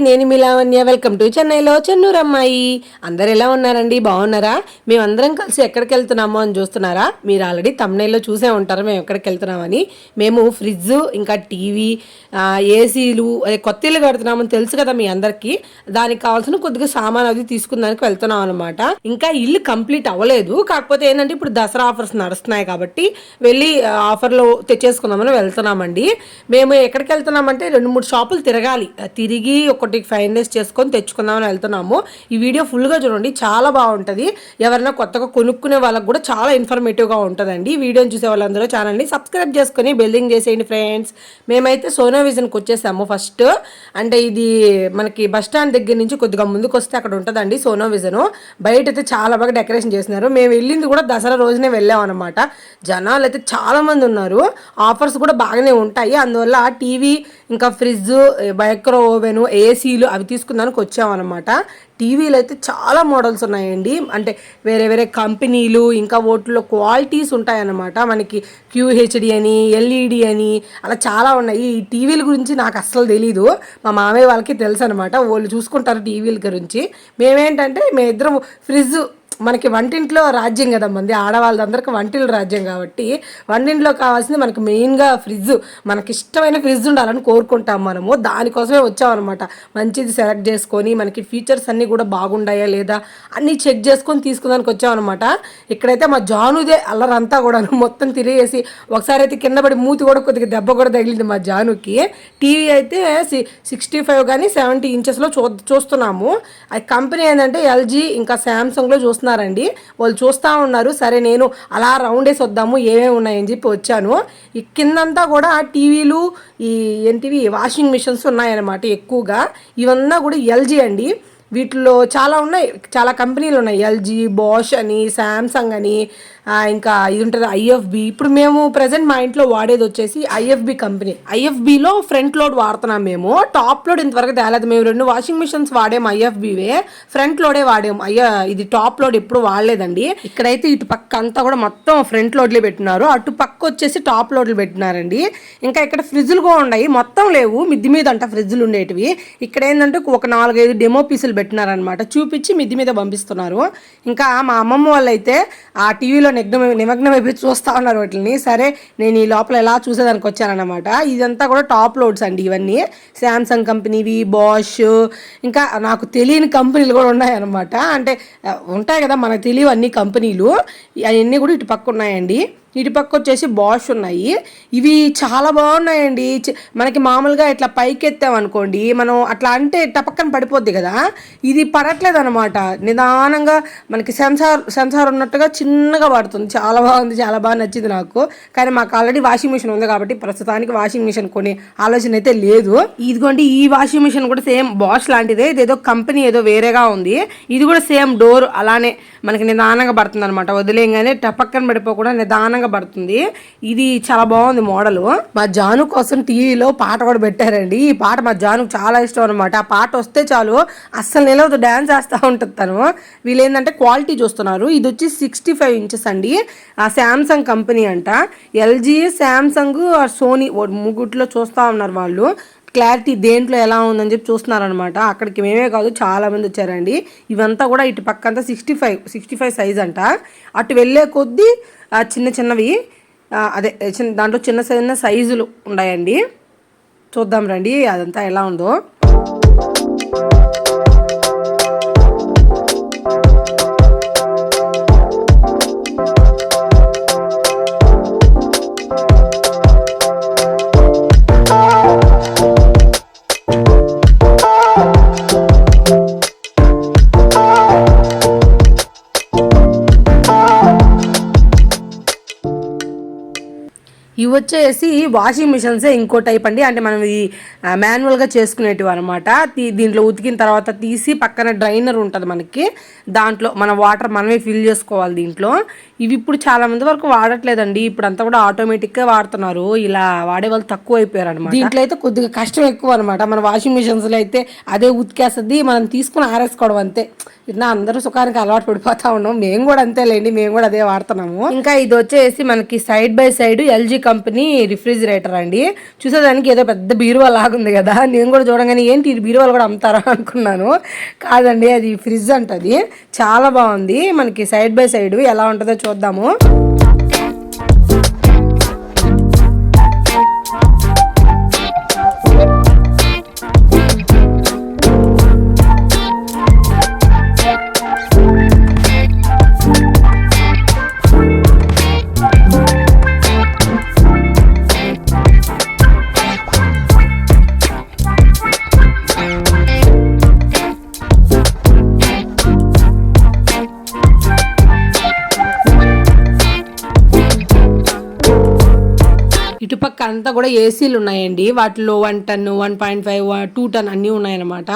నేను మీ Lavanya. Welcome to చెన్నైలో చెన్నూరు అమ్మాయి. అందరు ఎలా ఉన్నారండి? బాగున్నారా? మేమందరం కలిసి ఎక్కడికి వెళ్తున్నామో అని చూస్తున్నారా? మీరు ఆల్రెడీ తమ్నైల్లో చూసే ఉంటారు మేము ఎక్కడికి వెళ్తున్నామని. మేము ఫ్రిడ్జ్, ఇంకా టీవీ, ఏసీలు, కొత్త ఇల్లు కడుతున్నామని తెలుసు కదా మీ అందరికీ. దానికి కావాల్సిన కొద్దిగా సామాన్ అది తీసుకున్నానికి వెళ్తున్నాం అనమాట. ఇంకా ఇల్లు కంప్లీట్ అవ్వలేదు, కాకపోతే ఏంటంటే ఇప్పుడు దసరా ఆఫర్స్ నడుస్తున్నాయి కాబట్టి వెళ్ళి ఆఫర్లో తెచ్చేసుకుందామని వెళ్తున్నామండి. మేము ఎక్కడికి వెళ్తున్నామంటే 2-3 షాపులు తిరిగి ఒకటి ఫైనలైజ్ చేసుకొని తెచ్చుకుందామని వెళ్తున్నాము. ఈ వీడియో ఫుల్గా చూడండి, చాలా బాగుంటుంది. ఎవరైనా కొత్తగా కొనుక్కునే వాళ్ళకి కూడా చాలా ఇన్ఫర్మేటివ్గా ఉంటుందండి. ఈ వీడియోని చూసే వాళ్ళందరూ ఛానల్ని సబ్స్క్రైబ్ చేసుకొని బెల్లింగ్ చేసేయండి ఫ్రెండ్స్. మేమైతే సోనా విజన్కి వచ్చేసాము ఫస్ట్. అంటే ఇది మనకి బస్ స్టాండ్ దగ్గర నుంచి కొద్దిగా ముందుకు వస్తే అక్కడ ఉంటుందండి సోనా విజన్. బయట అయితే చాలా బాగా డెకరేషన్ చేసినారు. మేము వెళ్ళింది కూడా దసరా రోజునే వెళ్ళాం అనమాట. జనాలు అయితే చాలామంది ఉన్నారు. ఆఫర్స్ కూడా బాగానే ఉంటాయి. అందువల్ల టీవీ, ఇంకా ఫ్రిడ్జ్, మైక్రో ఓవెన్, ఏసీలు అవి తీసుకుందానికి వచ్చామన్నమాట. టీవీలు అయితే చాలా మోడల్స్ ఉన్నాయండి. అంటే వేరే వేరే కంపెనీలు, ఇంకా వాటిలో క్వాలిటీస్ ఉంటాయన్నమాట. మనకి QHD అని, LED అని అలా చాలా ఉన్నాయి. ఈ టీవీల గురించి నాకు అస్సలు తెలీదు, మా మామయ్య వాళ్ళకి తెలుసు అనమాట. వాళ్ళు చూసుకుంటారు టీవీల గురించి. మేమేంటంటే మేమిద్దరం ఫ్రిడ్జ్, మనకి వంటింట్లో రాజ్యం కదా మంది ఆడవాళ్ళందరికీ వంటిల్లు రాజ్యం కాబట్టి వంటింట్లో కావాల్సింది మనకి మెయిన్గా ఫ్రిడ్జ్. మనకి ఇష్టమైన ఫ్రిడ్జ్ ఉండాలని కోరుకుంటాం మనము. దానికోసమే వచ్చామన్నమాట. మంచిది సెలెక్ట్ చేసుకొని మనకి ఫీచర్స్ అన్నీ కూడా బాగుండాయా లేదా అన్నీ చెక్ చేసుకొని తీసుకుందానికి వచ్చామన్నమాట. ఇక్కడైతే మా జానుదే అల్లరంతా కూడా మొత్తం తిరిగేసి ఒకసారి అయితే కింద పడి మూతి కూడా కొద్దిగా దెబ్బ కూడా తగిలింది మా జానుకి. టీవీ అయితే 65 కానీ 70 ఇంచెస్లో చూస్తున్నాము. అది కంపెనీ ఏంటంటే LG ఇంకా శాంసంగ్లో చూస్తున్నారండి. వాళ్ళు చూస్తూ ఉన్నారు. సరే నేను అలా రౌండ్ వేసి వద్దాము ఏమేమి ఉన్నాయని చెప్పి వచ్చాను. ఈ కిందంతా కూడా టీవీలు, ఈ ఏంటివి వాషింగ్ మిషన్స్ ఉన్నాయన్నమాట ఎక్కువగా. ఇవన్నా కూడా LG అండి. వీటిలో చాలా ఉన్నాయి, చాలా కంపెనీలు ఉన్నాయి. LG, బాష్ అని, శాంసంగ్ అని, ఇంకా ఇది ఉంటుంది IFB. ఇప్పుడు మేము ప్రజెంట్ మా ఇంట్లో వాడేది వచ్చేసి IFB కంపెనీ. IFBలో ఫ్రంట్ లోడ్ వాడుతున్నాం మేము. టాప్ లోడ్ ఇంతవరకు తేలేదు. మేము 2 వాషింగ్ మిషన్స్ వాడాము, IFBవే. ఫ్రంట్ లోడే వాడాము. ఇది టాప్ లోడ్ ఎప్పుడు వాడలేదండి. ఇక్కడైతే ఇటు పక్క అంతా కూడా మొత్తం ఫ్రంట్ లోడ్లే పెట్టినారు, అటు పక్క వచ్చేసి టాప్ లోడ్లు పెట్టినారండి. ఇంకా ఇక్కడ ఫ్రిడ్జ్లు కూడా ఉన్నాయి, మొత్తం లేవు, మిద్ది మీద అంట ఫ్రిడ్జ్లు ఉండేటివి. ఇక్కడ ఏంటంటే ఒక 4-5 డెమో పీసులు పెట్టినారనమాట, చూపించి మిద్ది మీద పంపిస్తున్నారు. ఇంకా మా అమ్మమ్మ వాళ్ళు అయితే ఆ టీవీలో నిమగ్నం అయిపోయి చూస్తూ ఉన్నారు వాటిని. సరే నేను ఈ లోపల ఎలా చూసేదానికి వచ్చానన్నమాట. ఇదంతా కూడా టాప్ లోడ్స్ అండి ఇవన్నీ. శాంసంగ్ కంపెనీవి, బాష్, ఇంకా నాకు తెలియని కంపెనీలు కూడా ఉన్నాయన్నమాట. అంటే ఉంటాయి కదా మనకు తెలియవు అన్ని కంపెనీలు, అవన్నీ కూడా ఇటు పక్క ఉన్నాయండి. ఇటు పక్క వచ్చేసి బాష్ ఉన్నాయి. ఇవి చాలా బాగున్నాయండి. మనకి మామూలుగా ఇట్లా పైకి ఎత్తామనుకోండి, మనం అట్లా అంటే టపక్కన పడిపోద్ది కదా, ఇది పడట్లేదు అనమాట. నిదానంగా మనకి సెన్సార్ ఉన్నట్టుగా చిన్నగా పడుతుంది. చాలా బాగుంది, చాలా బాగా నచ్చింది నాకు. కానీ మాకు ఆల్రెడీ వాషింగ్ మిషన్ ఉంది కాబట్టి ప్రస్తుతానికి వాషింగ్ మిషన్ కొనే ఆలోచన అయితే లేదు. ఇదిగోండి ఈ వాషింగ్ మిషన్ కూడా సేమ్ బాష్ లాంటిదే. ఇదేదో కంపెనీ ఏదో వేరేగా ఉంది. ఇది కూడా సేమ్ డోర్ అలానే మనకి నిదానంగా పడుతుంది అనమాట. వదిలేయంగానే టపక్కన పడిపోకుండా నిదానంగా పడుతుంది. ఇది చాలా బాగుంది మోడల్. మా జాను కోసం టీవీలో పాట కూడా పెట్టారండి. ఈ పాట మా జానుకు చాలా ఇష్టం అనమాట. ఆ పాట వస్తే చాలు అస్సలు నిలవదు, డ్యాన్స్ చేస్తూ ఉంటుంది తను. వీళ్ళు ఏంటంటే క్వాలిటీ చూస్తున్నారు. ఇది వచ్చి 65 ఇంచెస్ అండి. ఆ శాంసంగ్ కంపెనీ అంట. LG, శాంసంగ్, సోనీ ముగ్గుట్లో చూస్తూ ఉన్నారు వాళ్ళు. క్లారిటీ దేంట్లో ఎలా ఉందని చెప్పి చూస్తున్నారనమాట. అక్కడికి మేమే కాదు చాలా మంది వచ్చారండి. ఇవంతా కూడా ఇటు పక్క అంతా 65 సైజ్ అంట. అటు వెళ్ళే కొద్దీ చిన్నవి అదే దాంట్లో చిన్న సైజులు ఉన్నాయండి. చూద్దాం రండి అదంతా ఎలా ఉందో. ఇవి వచ్చేసి వాషింగ్ మిషన్సే ఇంకో టైప్ అండి. అంటే మనం ఇది మాన్యువల్గా చేసుకునేటివి అనమాట. దీంట్లో ఉతికిన తర్వాత తీసి పక్కన డ్రైనర్ ఉంటుంది మనకి, దాంట్లో మన వాటర్ మనమే ఫిల్ చేసుకోవాలి దీంట్లో. ఇవి ఇప్పుడు చాలా మంది వరకు వాడట్లేదండి. ఇప్పుడు అంతా కూడా ఆటోమేటిక్గా వాడుతున్నారు. ఇలా వాడే వాళ్ళు తక్కువ అయిపోయారు అనమాట. దీంట్లో అయితే కొద్దిగా కష్టం ఎక్కువ అనమాట. మన వాషింగ్ మిషన్స్లో అయితే అదే ఉతికేస్తుంది, మనం తీసుకుని ఆరేసుకోవడం అంతే. ఇట్లా అందరూ సుఖానికి అలవాటు పడిపోతా ఉన్నాం. మేము కూడా అంతేలేండి, మేము కూడా అదే వాడుతున్నాము. ఇంకా ఇది వచ్చేసి మనకి side by side LG company company refrigerator అండి. చూసేదానికి ఏదో పెద్ద బీరువా లాగుంది కదా, నేను కూడా చూడగానే ఏంటి ఇది బీరువాలు కూడా అమ్ముతారా అనుకున్నాను. కాదండి, అది ఫ్రిడ్జ్ అంటది. చాలా బాగుంది. మనకి సైడ్ బై సైడ్ ఎలా ఉంటుందో చూద్దాము. ఇటుపక్క అంతా కూడా ఏసీలు ఉన్నాయండి. వాటిలో 1 టన్, 1.5, 2 టన్ అన్నీ ఉన్నాయన్నమాట.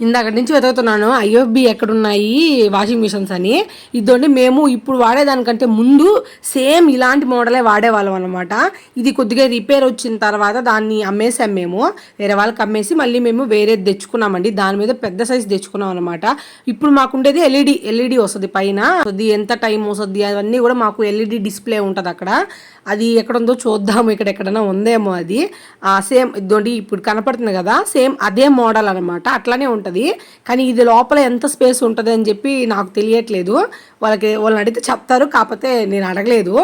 ఇందాక నుంచి వెతుకుతున్నాను ఐఎఫ్బి ఎక్కడున్నాయి వాషింగ్ మిషన్స్ అని. ఇదండి మేము ఇప్పుడు వాడేదానికంటే ముందు సేమ్ ఇలాంటి మోడలే వాడేవాళ్ళం అనమాట. ఇది కొద్దిగా రిపేర్ వచ్చిన తర్వాత దాన్ని అమ్మేసాం మేము, వేరే వాళ్ళకి అమ్మేసి మళ్ళీ మేము వేరేది తెచ్చుకున్నామండి. దాని మీద పెద్ద సైజు తెచ్చుకున్నాం అనమాట. ఇప్పుడు మాకుండేది ఎల్ఈడి వస్తుంది పైన. అది ఎంత టైం వస్తుంది అవన్నీ కూడా మాకు ఎల్ఈడి డిస్ప్లే ఉంటుంది అక్కడ. అది ఎక్కడుందో చూద్దాము, ఇక్కడ ఎక్కడైనా ఉందేమో. అది సేమ్ ఇదండి ఇప్పుడు కనపడుతుంది కదా, సేమ్ అదే మోడల్ అనమాట. అట్లానే ఉంటుంది, కానీ ఇది లోపల ఎంత స్పేస్ ఉంటుంది అని చెప్పి నాకు తెలియట్లేదు. వాళ్ళని అడిగితే చెప్తారు, కాకపోతే నేను అడగలేదు.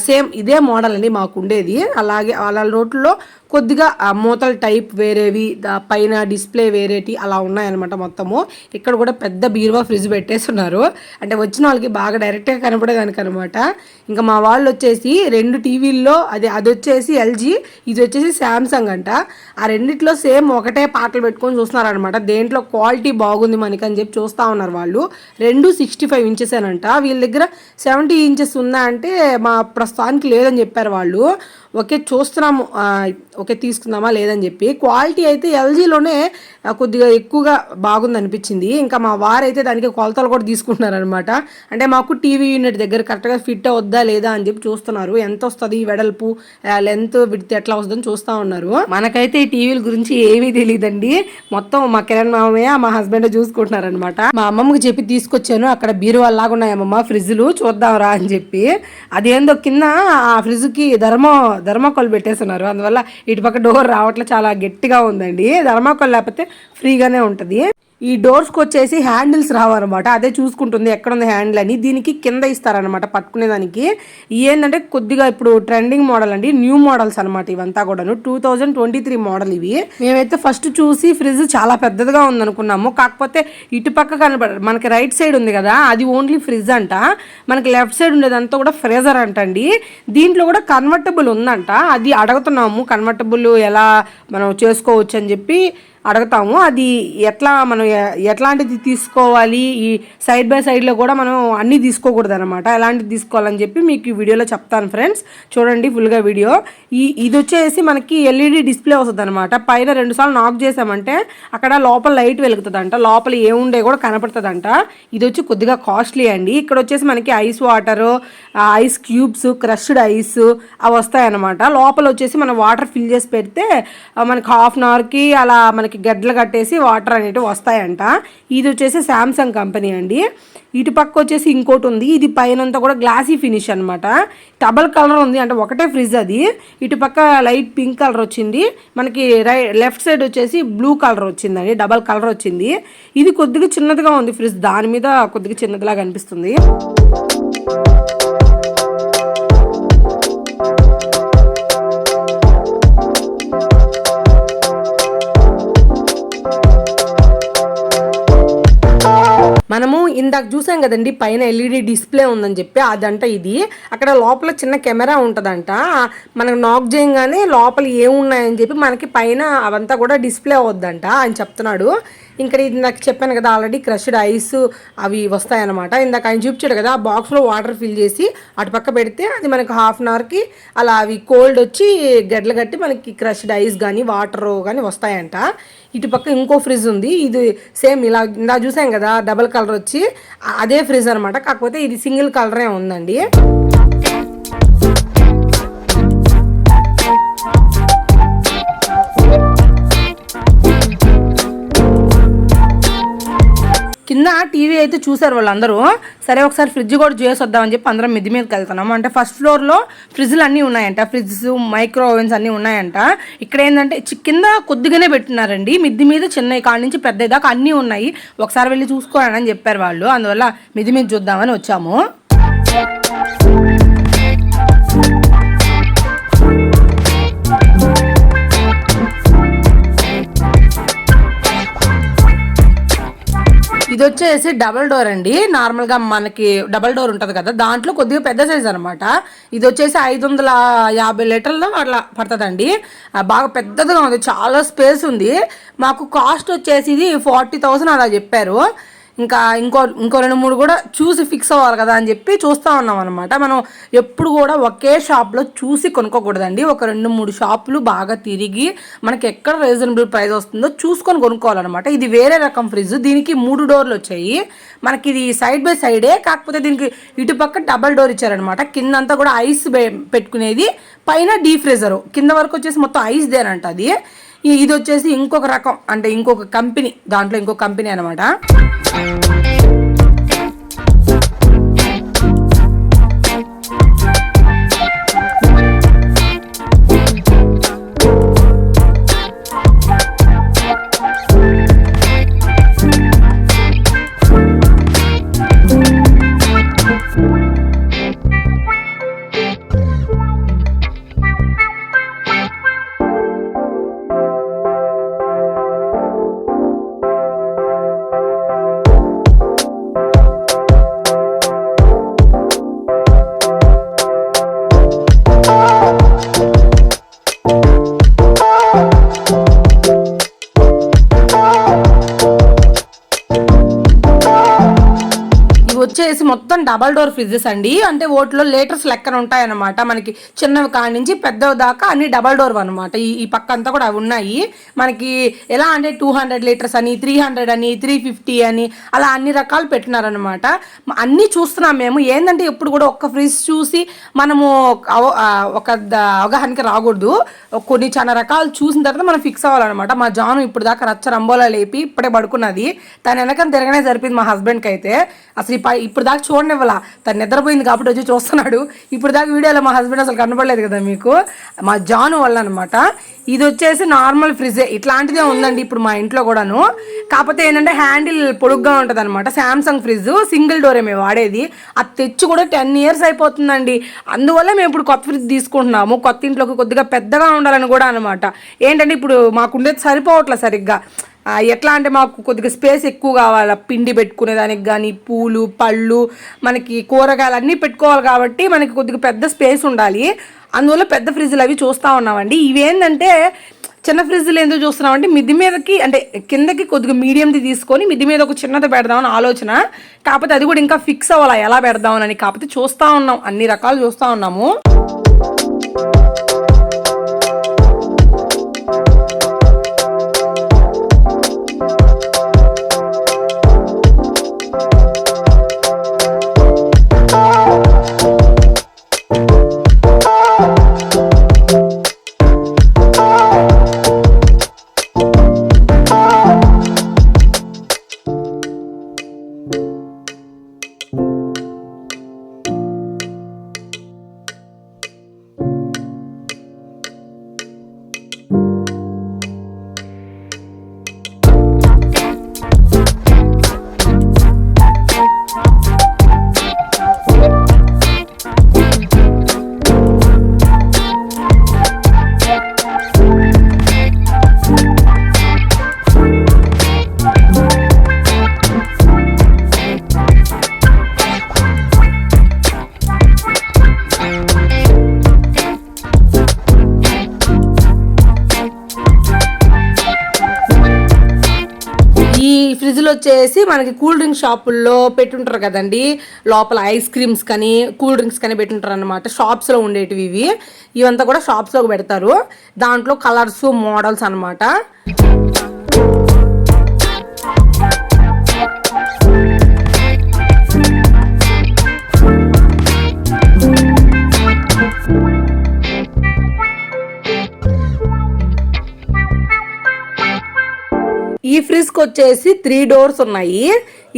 సేమ్ ఇదే మోడల్ అండి మాకు ఉండేది. అలాగే వాళ్ళ రోడ్లో కొద్దిగా మూతల టైప్ వేరేవి, పైన డిస్ప్లే వేరేటి అలా ఉన్నాయన్నమాట మొత్తము. ఇక్కడ కూడా పెద్ద బీరువా ఫ్రిడ్జ్ పెట్టేస్తున్నారు, అంటే వచ్చిన వాళ్ళకి బాగా డైరెక్ట్గా కనపడేదానికి అనమాట. ఇంకా మా వాళ్ళు వచ్చేసి 2 టీవీల్లో అది వచ్చేసి ఎల్జీ, ఇది వచ్చేసి శాంసంగ్ అంట. ఆ రెండిట్లో సేమ్ ఒకటే పాటలు పెట్టుకొని చూస్తున్నారనమాట. దేంట్లో క్వాలిటీ బాగుంది మనకి అని చెప్పి చూస్తూ ఉన్నారు వాళ్ళు. 2 65 ఇంచెస్ అంట. వీళ్ళ దగ్గర 70 ఇంచెస్ ఉందా అంటే మా ప్రస్తుతానికి లేదని చెప్పారు వాళ్ళు. ఓకే చూస్తున్నాము, ఓకే తీసుకుందామా లేదని చెప్పి. క్వాలిటీ అయితే ఎల్జీలోనే కొద్దిగా ఎక్కువగా బాగుంది అనిపించింది. ఇంకా మా వారైతే దానికి కొలతలు కూడా తీసుకుంటున్నారనమాట. అంటే మాకు టీవీ యూనిట్ దగ్గర కరెక్ట్గా ఫిట్ అవుద్దా లేదా అని చెప్పి చూస్తున్నారు. ఎంత వస్తుంది వెడల్పు, లెంత్, విడ్త్ ఎట్లా వస్తుందని చూస్తూ ఉన్నారు. మనకైతే ఈ టీవీల గురించి ఏమీ తెలియదండి. మొత్తం మా కిరణ్ మామయ్య మా హస్బెండ్ చూసుకుంటున్నారనమాట. మా అమ్మమ్మకి చెప్పి తీసుకొచ్చాను, అక్కడ బీరువాల్లాగా ఉన్నాయి అమ్మమ్మ ఫ్రిడ్జ్లు చూద్దాం రా అని చెప్పి. అదేందో కింద ఆ ఫ్రిడ్జ్కి ధర్మాకోల్ పెట్టేస్తున్నారు, అందువల్ల ఇటుపక్క డోర్ రావట్లే, చాలా గట్టిగా ఉందండి. ధర్మాకోల్ లేకపోతే ఫ్రీగానే ఉంటుంది. ఈ డోర్స్కి వచ్చేసి హ్యాండిల్స్ రావన్నమాట. అదే చూసుకుంటుంది ఎక్కడుంది హ్యాండిల్ అని. దీనికి కింద ఇస్తారనమాట పట్టుకునేదానికి. ఏంటంటే కొద్దిగా ఇప్పుడు ట్రెండింగ్ మోడల్ అండి, న్యూ మోడల్స్ అనమాట ఇవంతా కూడాను. 2023 మోడల్ ఇవి. మేమైతే ఫస్ట్ చూసి ఫ్రిడ్జ్ చాలా పెద్దదిగా ఉందనుకున్నాము, కాకపోతే ఇటుపక్క మనకి రైట్ సైడ్ ఉంది కదా, అది ఓన్లీ ఫ్రిడ్జ్ అంట. మనకి లెఫ్ట్ సైడ్ ఉండేదంతా కూడా ఫ్రీజర్ అంటండి. దీంట్లో కూడా కన్వర్టబుల్ ఉందంట. అది అడుగుతున్నాము, కన్వర్టబుల్ ఎలా మనం చేసుకోవచ్చు అని చెప్పి అడుగుతాము. అది ఎట్లా మనం ఎట్లాంటిది తీసుకోవాలి, ఈ సైడ్ బై సైడ్లో కూడా మనం అన్నీ తీసుకోకూడదు అనమాట. ఎలాంటిది తీసుకోవాలని చెప్పి మీకు ఈ వీడియోలో చెప్తాను ఫ్రెండ్స్, చూడండి ఫుల్గా వీడియో. ఇది వచ్చేసి మనకి ఎల్ఈడి డిస్ప్లే వస్తుంది అనమాట. పైన 2 సార్లు నాక్ చేసామంటే అక్కడ లోపల లైట్ వెలుగుతుందంట, లోపల ఏముండే కూడా కనపడుతుందంట. ఇది వచ్చి కొద్దిగా కాస్ట్లీ అండి. ఇక్కడ వచ్చేసి మనకి ice water, ice cubes, crushed ice అవి వస్తాయన్నమాట. లోపల వచ్చేసి మనం వాటర్ ఫిల్ చేసి పెడితే మనకి హాఫ్ అన్ అవర్కి అలా మనకి గడ్డలు కట్టేసి వాటర్ అనేవి వస్తాయంట. ఇది వచ్చేసి శాంసంగ్ కంపెనీ అండి. ఇటు పక్క వచ్చేసి ఇంకోటి ఉంది, ఇది పైనంతా కూడా గ్లాసీ ఫినిష్ అనమాట. డబల్ కలర్ ఉంది, అంటే ఒకటే ఫ్రిడ్జ్ అది. ఇటు పక్క లైట్ పింక్ కలర్ వచ్చింది, మనకి లెఫ్ట్ సైడ్ వచ్చేసి బ్లూ కలర్ వచ్చిందండి, డబల్ కలర్ వచ్చింది. ఇది కొద్దిగా చిన్నదిగా ఉంది ఫ్రిడ్జ్, దాని మీద కొద్దిగా చిన్నదిలాగా అనిపిస్తుంది. మనము ఇందాక చూసాం కదండి పైన ఎల్ఈడి డిస్ప్లే ఉందని చెప్పి, అదంట ఇది. అక్కడ లోపల చిన్న కెమెరా ఉంటుందంట. మనకు నాక్ చేయగానే లోపల ఏమున్నాయని చెప్పి మనకి పైన అవంతా కూడా డిస్ప్లే అవుద్దంట అని చెప్తున్నాడు. ఇంకా ఇందాక చెప్పాను కదా ఆల్రెడీ క్రష్డ్ ఐస్ అవి వస్తాయన్నమాట. ఇందాక ఆయన చూపించాడు కదా, ఆ బాక్స్లో వాటర్ ఫిల్ చేసి అటుపక్క పెడితే అది మనకు హాఫ్ అన్ అవర్కి అలా అవి కోల్డ్ వచ్చి గడ్డలు కట్టి మనకి క్రష్డ్ ఐస్ కానీ వాటర్ కానీ వస్తాయంట. ఇటుపక్క ఇంకో ఫ్రిడ్జ్ ఉంది, ఇది సేమ్ ఇలా ఇందా చూసాం కదా డబల్ కలర్ వచ్చి అదే ఫ్రిడ్జ్ అనమాట, కాకపోతే ఇది సింగిల్ కలరే ఉందండి. కింద టీవీ అయితే చూసారు వాళ్ళందరూ. సరే ఒకసారి ఫ్రిడ్జ్ కూడా చేసి వద్దామని చెప్పి అందరం మిద్ది మీదకి వెళ్తున్నాము. అంటే ఫస్ట్ ఫ్లోర్లో ఫ్రిడ్జ్లు అన్నీ ఉన్నాయంట, ఫ్రిడ్జ్ మైక్రో ఓవెన్స్ అన్నీ ఉన్నాయంట. ఇక్కడ ఏంటంటే కింద కొద్దిగానే పెట్టినారండి, మిద్ది మీద చిన్న కాడ నుంచి పెద్ద దాకా అన్నీ ఉన్నాయి. ఒకసారి వెళ్ళి చూసుకోవాలని అని చెప్పారు వాళ్ళు, అందువల్ల మిద్ది మీద చూద్దామని వచ్చాము. ఇది వచ్చేసి డబల్ డోర్ అండి. నార్మల్గా మనకి డబల్ డోర్ ఉంటుంది కదా, దాంట్లో కొద్దిగా పెద్ద సైజ్ అనమాట. ఇది వచ్చేసి 550 లీటర్లు అట్లా పడుతుందండి. బాగా పెద్దదిగా ఉంది, చాలా స్పేస్ ఉంది. మాకు కాస్ట్ వచ్చేసి ఇది 40,000 అలా చెప్పారు. ఇంకా ఇంకో 2-3 కూడా చూసి ఫిక్స్ అవ్వాలి కదా అని చెప్పి చూస్తూ ఉన్నాం అనమాట. మనం ఎప్పుడు కూడా ఒకే షాప్లో చూసి కొనుక్కోకూడదండి. ఒక 2-3 షాపులు బాగా తిరిగి మనకి ఎక్కడ రీజనబుల్ ప్రైస్ వస్తుందో చూసుకొని కొనుక్కోవాలన్నమాట. ఇది వేరే రకం ఫ్రిడ్జ్, దీనికి 3 డోర్లు వచ్చాయి. మనకి ఇది సైడ్ బై సైడే, కాకపోతే దీనికి ఇటుపక్క డబల్ డోర్ ఇచ్చారనమాట. కిందంతా కూడా ఐస్ పెట్టుకునేది, పైన డీ ఫ్రీజరు, కింద వరకు వచ్చేసి మొత్తం ఐస్ దేనంట అది. ఇది వచ్చేసి ఇంకొక రకం, అంటే ఇంకొక కంపెనీ, దాంట్లో ఇంకొక కంపెనీ అనమాట. వచ్చేసి మొత్తం డబల్ డోర్ ఫ్రిడ్జెస్ అండి. అంటే వాటిలో లీటర్స్ లెక్కన ఉంటాయన్నమాట. మనకి చిన్నవి కాడి నుంచి పెద్దవి దాకా అన్ని డబల్ డోర్ అనమాట. ఈ పక్క అంతా కూడా అవి ఉన్నాయి. మనకి ఎలా అంటే 200 లీటర్స్ అని, 300 అని, 350 అని, అలా అన్ని రకాలు పెట్టినారనమాట. అన్నీ చూస్తున్నాం మేము. ఏంటంటే ఎప్పుడు కూడా ఒక్క ఫ్రిడ్జ్ చూసి మనము ఒక అవగాహనకి రాకూడదు. కొన్ని చాలా రకాలు చూసిన తర్వాత మనం ఫిక్స్ అవ్వాలన్నమాట. మా జాను ఇప్పుడు దాకా రచ్చ రంబోలా లేపి ఇప్పుడే పడుకున్నది. తను వెనకని తిరగనే సరిపోయింది మా హస్బెండ్కి అయితే. అసలు ఇప్పుడు దాకా చూడనివ్వాల, తను నిద్రపోయింది కాబట్టి వచ్చి చూస్తున్నాడు. ఇప్పుడు దాకా వీడియోలో మా హస్బెండ్ అసలు కనపడలేదు కదా మీకు, మా జాను వల్ల అనమాట. ఇది వచ్చేసి నార్మల్ ఫ్రిడ్జే, ఇట్లాంటిదే ఉందండి ఇప్పుడు మా ఇంట్లో కూడాను. కాకపోతే ఏంటంటే హ్యాండిల్ పొడుగ్గా ఉంటుంది అనమాట. శాంసంగ్ ఫ్రిడ్జ్ సింగిల్ డోరే మేము వాడేది. అది తెచ్చి కూడా 10 years అయిపోతుందండి. అందువల్ల మేము ఇప్పుడు కొత్త ఫ్రిడ్జ్ తీసుకుంటున్నాము. కొత్త ఇంట్లోకి కొద్దిగా పెద్దగా ఉండాలని కూడా అనమాట. ఏంటంటే ఇప్పుడు మాకుండేది సరిపోవట్లేదు సరిగ్గా. ఎట్లా అంటే మాకు కొద్దిగా స్పేస్ ఎక్కువ కావాలి, పిండి పెట్టుకునే దానికి కానీ, పూలు పళ్ళు మనకి కూరగాయలు అన్నీ పెట్టుకోవాలి కాబట్టి మనకి కొద్దిగా పెద్ద స్పేస్ ఉండాలి. అందువల్ల పెద్ద ఫ్రిడ్జ్లు అవి చూస్తూ ఉన్నామండి. ఇవేంటంటే చిన్న ఫ్రిడ్జ్లు ఎందుకు చూస్తున్నామంటే మిద్ది మీదకి, అంటే కిందకి కొద్దిగా మీడియంది తీసుకొని మిద్ది మీద ఒక చిన్నది పెడదామని ఆలోచన. కాకపోతే అది కూడా ఇంకా ఫిక్స్ అవ్వాలి ఎలా పెడదామని. కాకపోతే చూస్తూ ఉన్నాం, అన్ని రకాలు చూస్తూ ఉన్నాము. ఫ్రిడ్జ్లో వచ్చేసి మనకి కూల్ డ్రింక్ షాపుల్లో పెట్టుంటారు కదండి, లోపల ఐస్ క్రీమ్స్ కానీ కూల్ డ్రింక్స్ కానీ పెట్టుంటారు అనమాట. షాప్స్లో ఉండేటివి ఇవంతా కూడా షాప్స్లోకి పెడతారు. దాంట్లో కలర్స్ మోడల్స్ అనమాట. ఈ ఫ్రిడ్జ్కి వచ్చేసి 3 డోర్స్ ఉన్నాయి.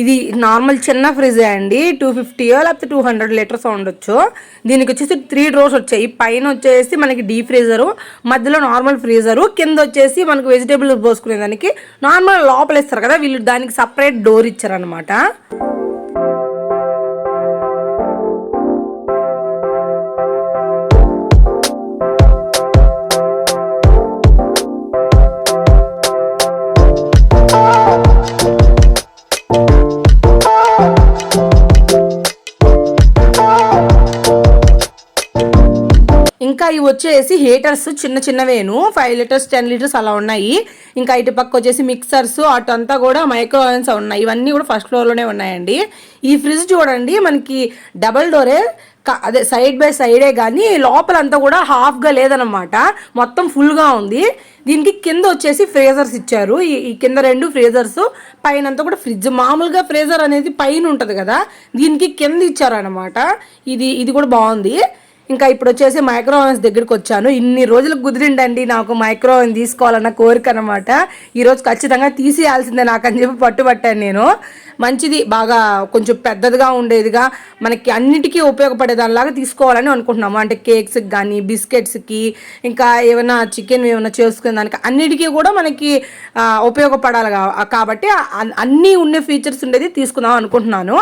ఇది నార్మల్ చిన్న ఫ్రిడ్జే అండి, 250 లేకపోతే 200 లీటర్స్ ఉండొచ్చు. దీనికి వచ్చేసి 3 డోర్స్ వచ్చాయి. పైన వచ్చేసి మనకి డీప్ ఫ్రీజరు, మధ్యలో నార్మల్ ఫ్రీజరు, కింద వచ్చేసి మనకి వెజిటేబుల్ పోసుకునే దానికి నార్మల్ లోపల ఇస్తారు కదా, వీళ్ళు దానికి సపరేట్ డోర్ ఇచ్చారనమాట. ఇంకా ఇవి వచ్చేసి హీటర్స్ చిన్న చిన్నవేను, 5 లీటర్స్ 10 లీటర్స్ అలా ఉన్నాయి. ఇంకా ఇటు పక్క వచ్చేసి మిక్సర్స్, అటు అంతా కూడా మైక్రో ఓవెన్స్ ఉన్నాయి. ఇవన్నీ కూడా ఫస్ట్ ఫ్లోర్లోనే ఉన్నాయండి. ఈ ఫ్రిడ్జ్ చూడండి మనకి డబల్ డోరే, అదే సైడ్ బై సైడే, కానీ లోపలంతా కూడా హాఫ్గా లేదనమాట, మొత్తం ఫుల్గా ఉంది. దీనికి కింద వచ్చేసి ఫ్రీజర్స్ ఇచ్చారు. ఈ కింద 2 ఫ్రీజర్స్, పైన అంతా కూడా ఫ్రిడ్జ్. మామూలుగా ఫ్రీజర్ అనేది పైన ఉంటుంది కదా, దీనికి కింద ఇచ్చారనమాట. ఇది కూడా బాగుంది. ఇంకా ఇప్పుడు వచ్చేసి మైక్రో ఓవెన్స్ దగ్గరికి వచ్చాను. ఇన్ని రోజులకు కుదిరిండండి నాకు మైక్రో ఓవెన్ తీసుకోవాలన్న కోరిక అనమాట. ఈరోజు ఖచ్చితంగా తీసేయాల్సిందే నాకు అని చెప్పి పట్టుబట్టాను నేను. మంచిది, బాగా కొంచెం పెద్దదిగా ఉండేదిగా, మనకి అన్నిటికీ ఉపయోగపడేదానిలాగా తీసుకోవాలని అనుకుంటున్నాము. అంటే కేక్స్కి కానీ, బిస్కెట్స్కి, ఇంకా ఏమైనా చికెన్ ఏమైనా చేసుకునే దానికి అన్నిటికీ కూడా మనకి ఉపయోగపడాలి కాబట్టి అన్నీ ఉండే ఫీచర్స్ ఉండేది తీసుకుందాం అనుకుంటున్నాను.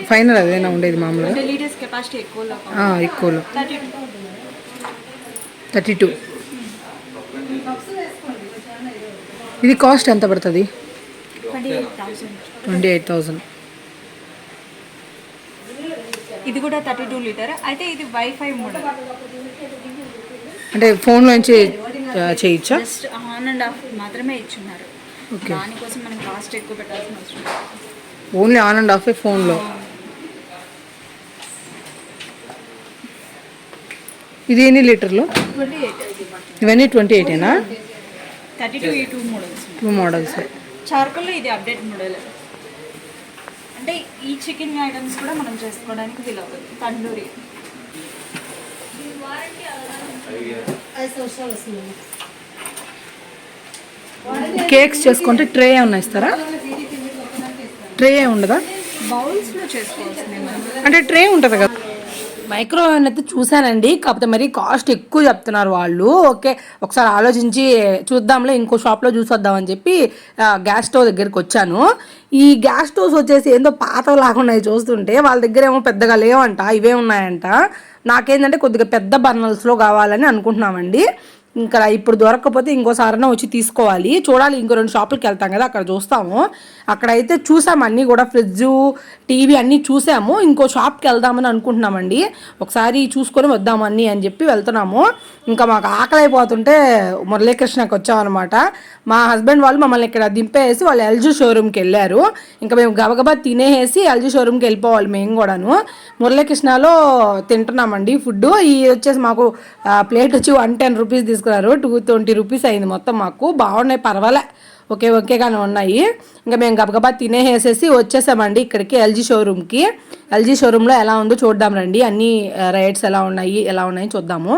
ఫైనల్ అదేనా ఉండేది మామూలుగా, ఎక్కువలో 32. ఇది కాస్ట్ ఎంత పడుతుంది? 28,000. ఇది కూడా 32 లీటర్. అయితే ఇది వైఫై మోడల్, అంటే ఫోన్లోంచి చేయొచ్చా? జస్ట్ ఆన్ అండ్ ఆఫ్ మాత్రమే ఇచ్చున్నారు. ఓకే, దానికోసం మనం కాస్ట్ ఎక్కువ పెట్టాల్సిన అవసరం లేదు. ఓన్లీ ఆన్ అండ్ ఆఫ్ ఫోన్లో. ఇది ఎన్ని లీటర్లు? 28. ఇవన్నీ 28ఏనా? 32 ఈ 2 మోడల్స్. 2 మోడల్స్. చార్కోల్లో ఇది అప్డేట్ మోడల్. అంటే ఈ చికెన్ ఐటమ్స్ కూడా మనం చేసుకోవడానికి వీలవుతుంది. తండూరి కేక్స్ చేసుకుంటే ట్రే ఏమన్నా ఇస్తారా? ట్రే ఉండదా? బౌల్స్లో చేసుకోవాల్సిందే మనం. అంటే ట్రే ఉంటుంది కదా. మైక్రో ఓవెన్ అయితే చూశానండి, కాకపోతే మరి కాస్ట్ ఎక్కువ చెప్తున్నారు వాళ్ళు. ఓకే, ఒకసారి ఆలోచించి చూద్దాంలే, ఇంకో షాప్లో చూసొద్దామని చెప్పి గ్యాస్ స్టవ్ దగ్గరికి వచ్చాను. ఈ గ్యాస్ స్టవ్స్ వచ్చేసి ఏందో పాతలాగా ఉన్నాయి చూస్తుంటే, వాళ్ళ దగ్గర ఏమో పెద్దగా లేవంట, ఇవే ఉన్నాయంట. నాకేంటంటే కొద్దిగా పెద్ద బర్నల్స్లో కావాలని అనుకుంటున్నామండి. ఇంకా ఇప్పుడు దొరకకపోతే ఇంకోసారైనా వచ్చి తీసుకోవాలి. చూడాలి, ఇంకో 2 షాపులకి వెళ్తాం కదా, అక్కడ చూస్తాము. అక్కడైతే చూసాము అన్నీ కూడా, ఫ్రిడ్జ్, టీవీ అన్నీ చూసాము. ఇంకో షాప్కి వెళ్దామని అనుకుంటున్నామండి. ఒకసారి చూసుకొని వద్దామని అని చెప్పి వెళ్తున్నాము. ఇంకా మాకు ఆకలి అయిపోతుంటే మురళీకృష్ణకి వచ్చామన్నమాట. మా హస్బెండ్ వాళ్ళు మమ్మల్ని ఇక్కడ దింపేసి వాళ్ళు ఎల్జీ షోరూమ్కి వెళ్ళారు. ఇంకా మేము గబగబా తినేసి ఎల్జీ షోరూమ్కి వెళ్ళిపోవాలి మేము కూడాను. మురళీకృష్ణలో తింటున్నామండి ఫుడ్. ఈ వచ్చేసి మాకు ప్లేట్ వచ్చి 110 రూపీస్ తీసుకున్నారు, 220 రూపీస్ అయింది మొత్తం. మాకు బాగున్నాయి, పర్వాలే, ఓకేగానే ఉన్నాయి. ఇంకా మేము గబగబా తినేసేసి వచ్చేసామండి ఇక్కడికి, ఎల్జీ షోరూమ్కి. ఎల్జీ షోరూంలో ఎలా ఉందో చూద్దాం రండి, అన్ని రేట్స్ ఎలా ఉన్నాయి చూద్దాము.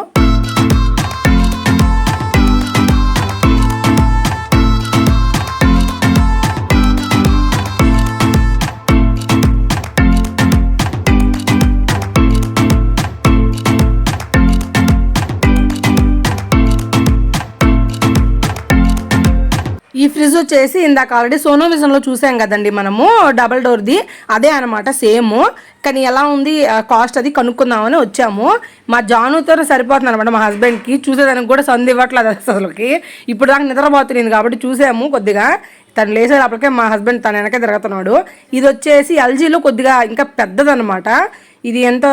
ఈ ఫ్రిడ్జ్ వచ్చేసి ఇందాక ఆల్రెడీ సోనో విజన్లో చూసాం కదండి మనము, డబల్ డోర్ది, అదే అనమాట సేమ్. కానీ ఎలా ఉంది కాస్ట్ అది కనుక్కుందామని వచ్చాము. మా జానుతోనే సరిపోతుంది అనమాట మా హస్బెండ్కి, చూసేదానికి కూడా సంది ఇవ్వట్లేదు అసలుకి. ఇప్పుడు దాకా నిద్రపోతుంది కాబట్టి చూసాము కొద్దిగా. తను లేసేటప్పటికే మా హస్బెండ్ తన వెనకే తిరుగుతున్నాడు. ఇది వచ్చేసి ఎల్జీలో కొద్దిగా ఇంకా పెద్దదన్నమాట. ఇది ఎంత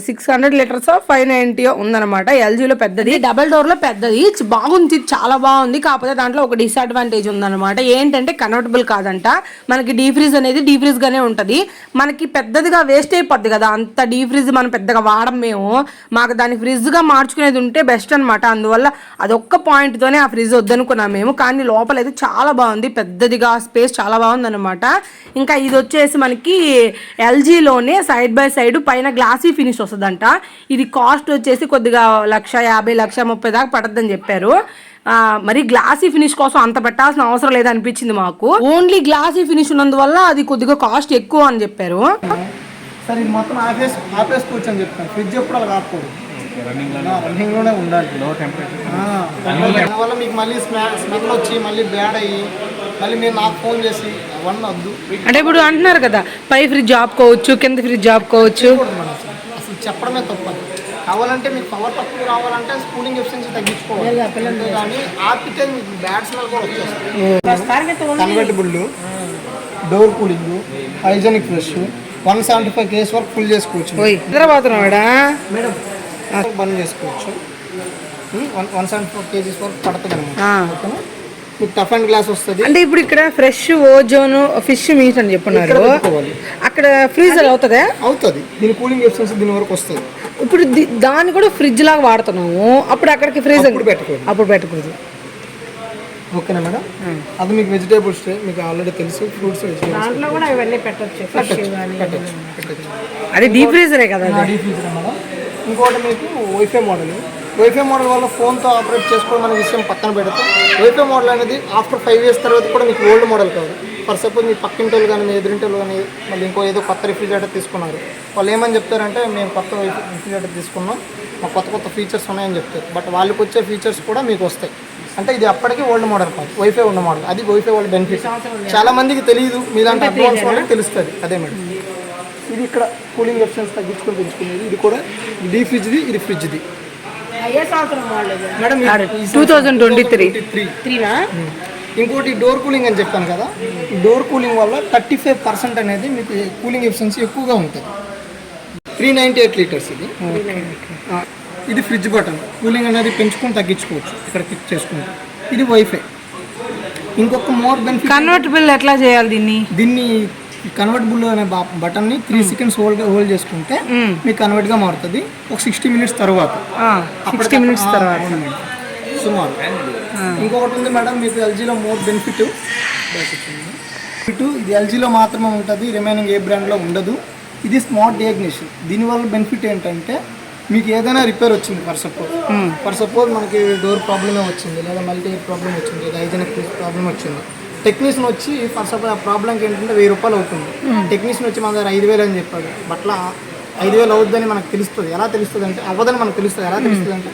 600 లీటర్స్ 590 ఉందన్నమాట. ఎల్జీలో పెద్దది, డబల్ డోర్లో పెద్దది, బాగుంది, చాలా బాగుంది. కాకపోతే దాంట్లో ఒక డిసడ్వాంటేజ్ ఉందన్నమాట. ఏంటంటే కన్వర్టబుల్ కాదంట. మనకి డీ ఫ్రీజ్ అనేది డీ ఫ్రీజ్గానే ఉంటుంది. మనకి పెద్దదిగా వేస్ట్ అయిపోద్ది కదా, అంత డీ ఫ్రీజ్ మనం పెద్దగా వాడం మేము. మాకు దాన్ని ఫ్రిడ్జ్గా మార్చుకునేది ఉంటే బెస్ట్ అనమాట. అందువల్ల అదొక్క పాయింట్తోనే ఆ ఫ్రిడ్జ్ వద్దనుకున్నాం మేము. కానీ లోపల అయితే చాలా బాగుంది, పెద్దదిగా స్పేస్ చాలా బాగుంది అనమాట. ఇంకా ఇది వచ్చేసి మనకి ఎల్జీలోనే సైడ్ బై సైడ్ పైన గ్లాసీ ఫినిష్ వస్తుందంట. ఇది కాస్ట్ వచ్చేసి కొద్దిగా 150,000 130,000 దాకా పడద్దని చెప్పారు. మరి గ్లాసీ ఫినిష్ కోసం అంత పెట్టాల్సిన అవసరం లేదనిపించింది మాకు. ఓన్లీ గ్లాసీ ఫినిష్ ఉన్నందువల్ల అది కొద్దిగా కాస్ట్ ఎక్కువ అని చెప్పారు. సార్ ఇది మొత్తం ఆపేసుకోవచ్చు అని చెప్తాను. ఫ్రిడ్జ్ ఎప్పుడు అలా కాకూడదు, రన్నింగ్లోనే ఉండాలి. లో టెంపరేచర్ దానివల్ల మీకు మళ్ళీ స్మెల్ వచ్చి మళ్ళీ బ్యాడ్ అయ్యి మళ్ళీ మీరు నాకు ఫోన్ చేసి అవన్నీ వద్దు. అంటే ఇప్పుడు అంటున్నారు కదా, పై ఫ్రిడ్జ్ ఆపుకోవచ్చు, కింద ఫ్రిడ్జ్ ఆపుకోవచ్చు. అసలు చెప్పడమే తప్పదు. కావాలంటే మీకు పవర్ తక్కువ రావాలంటే కూలింగ్ ఎఫిషియన్సీ తగ్గించుకోవాలి. కానీ ఆపితే మీకు బ్యాడ్ స్మెల్ కూడా వచ్చేస్తుంది. Convertible, door cooling, hygienic fresh, 175 case వరకు ఫుల్ చేసుకోవచ్చు. మేడం బంద్ చేసుకోవచ్చు. 174 కేజీస్ వరకు పడుతుంది అనమాట. మీకు టఫ్ అండ్ గ్లాస్ వస్తుంది. అంటే ఇప్పుడు ఇక్కడ ఫ్రెష్ ఓజోన్ ఫిష్ మీట్ అని చెప్పున్నారు, అక్కడ ఫ్రీజర్ అవుతుందా? అవుతుంది. దీని కూలింగ్ ఎఫిషియన్సీ దీని వరకు వస్తుంది. ఇప్పుడు దాన్ని కూడా ఫ్రిడ్జ్ లాగా వాడుతున్నాము, అప్పుడు అక్కడికి ఫ్రీజర్ అప్పుడు పెట్టకూడదు. ఓకేనా మేడం? అది మీకు వెజిటేబుల్స్ మీకు ఆల్రెడీ తెలుసు. ఫ్రూట్స్ దాంట్లో కూడా ఇవన్నీ పెట్టచ్చు. అది డీప్ ఫ్రీజరే కదా, డీప్ ఫ్రీజర్ మేడం. ఇంకోటి మీకు వైఫై మోడల్. వైఫై మోడల్ వల్ల ఫోన్తో ఆపరేట్ చేసుకోవడం అనే విషయం పక్కన పెడితే, వైఫై మోడల్ అనేది ఆఫ్టర్ 5 years తర్వాత కూడా మీకు ఓల్డ్ మోడల్ కాదు. ఫర్ సపోజ్ మీ పక్కింటి వాళ్ళు కానీ మీ ఎదురింటి వాళ్ళు కానీ మళ్ళీ ఇంకో ఏదో కొత్త రిఫ్రిజిరేటర్ తీసుకున్నారు, వాళ్ళు ఏమని చెప్తారంటే మేము కొత్త రిఫ్రిజిరేటర్ తీసుకున్నాం, మాకు కొత్త కొత్త ఫీచర్స్ ఉన్నాయని చెప్తారు. బట్ వాళ్ళకి వచ్చే ఫీచర్స్ కూడా మీకు వస్తాయి. అంటే ఇది అప్పటికీ ఓల్డ్ మోడల్ కాదు, వైఫై ఉన్న మోడల్. అది వైఫై వాళ్ళ బెనిఫిట్. చాలా మందికి తెలియదు, మీలాంటి అడ్వాన్స్ వాళ్ళకి తెలుస్తుంది. అదే మేడం. ఇది ఇక్కడ కూలింగ్ ఎఫిషియన్సీ తగ్గించుకొని పెంచుకునేది. ఇది కూడా డీ ఫ్రిడ్జ్ది, ఇది ఫ్రిడ్జ్ది మేడం. 2023. ఇంకోటి డోర్ కూలింగ్ అని చెప్పాను కదా, ఈ డోర్ కూలింగ్ వల్ల 35% అనేది మీకు కూలింగ్ ఎఫిషియన్సీ ఎక్కువగా ఉంటుంది. 398 లీటర్స్ ఇది. ఇది ఫ్రిడ్జ్ బటన్, కూలింగ్ అనేది పెంచుకొని తగ్గించుకోవచ్చు ఇక్కడ క్లిక్ చేసుకుంటే. ఇది వైఫై. ఇంకొక మోర్ బెనిఫిట్, కన్వర్టబుల్ ఎట్లా చేయాలి దీన్ని కన్వర్టబుల్ అనే బటన్ని 3 seconds హోల్డ్ చేసుకుంటే మీకు కన్వర్ట్గా మారుతుంది. ఒక 60 minutes తర్వాత సుమారు. ఇంకొకటి ఉంది మేడం మీకు ఎల్జీలో మోర్ బెనిఫిట్. ఇది ఎల్జీలో మాత్రమే ఉంటుంది, రిమైనింగ్ ఏ బ్రాండ్లో ఉండదు. ఇది స్మార్ట్ డయాగ్నోసిస్. దీనివల్ల బెనిఫిట్ ఏంటంటే మీకు ఏదైనా రిపేర్ వచ్చింది, ఫర్ సపోజ్ మనకి డోర్ ప్రాబ్లమే వచ్చింది, లేదా మల్టీ ప్రాబ్లం వచ్చింది, లేదా హైజెనిక్ ప్రాబ్లం వచ్చింది, టెక్నీషియన్ వచ్చి ఫర్ సపోజ్ ఆ ప్రాబ్లంకి ఏంటంటే 1000 రూపాయలు అవుతుంది. టెక్నీషియన్ వచ్చి మన దగ్గర 5,000 అని చెప్పాడు. బట్లా 5,000 అవుద్దని మనకు తెలుస్తుంది. ఎలా తెలుస్తుంది అంటే, అవ్వదని మనకు తెలుస్తుంది. ఎలా తెలుస్తుంది అంటే,